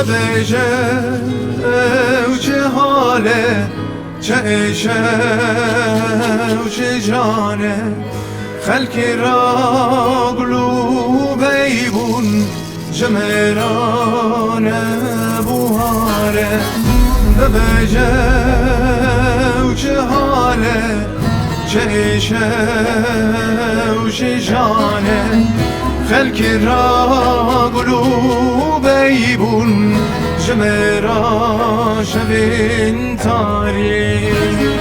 دبیجه و چه حاله چه عیشه و چه جانه خلکی را قلوبه بون جمرانه بوهاره دبیجه و چه حاله چه عیشه و چه جانه خلکی را قلوبه بون جمرا شبین تاریخ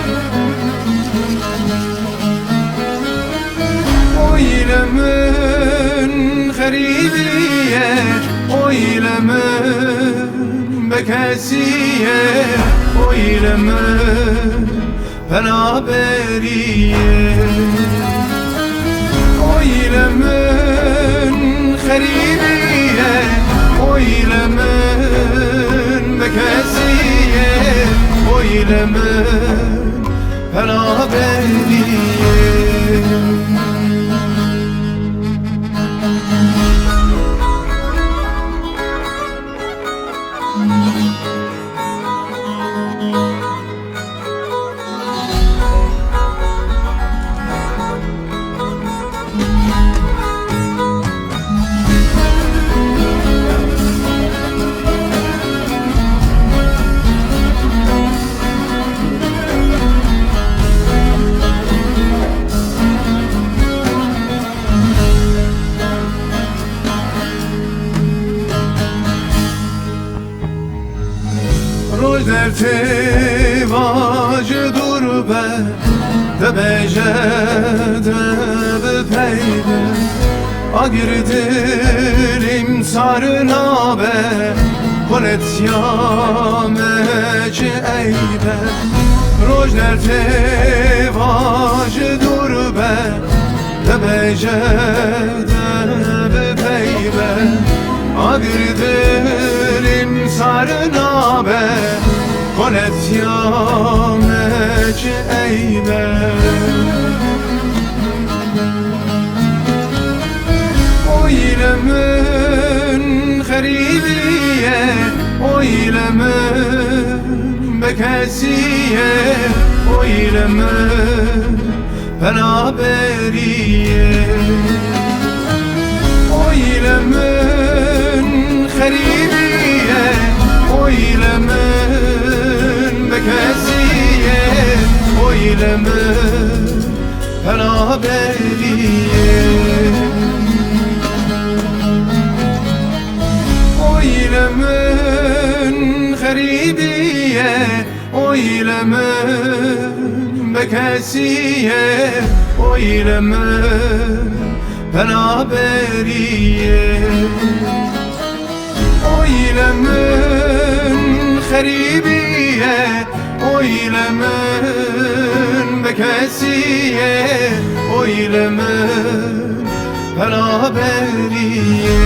oylemin garibiye oylemin bekesiye oylemin penaberiye oylemin garibiye oylemin bekesiye oylemin penaberiye روز در تیواج دور به دبیجه دب پیده آگر دلیم سار نابه کنت یامه چه عیبه روز در تیواج دور به دبیجه دب پیده آگر دلیم سار نابه کنت یامه چه عیبه oylemin garibiye oylemin bekesiye oylemin penaberiye oylemin garibiye oylemin bekesiye oylemin penaberiye oylemin garibiye oylemin bekesiye oylemin penaberiye oylemin garibiye oylemin bekesiye oylemin penaberiye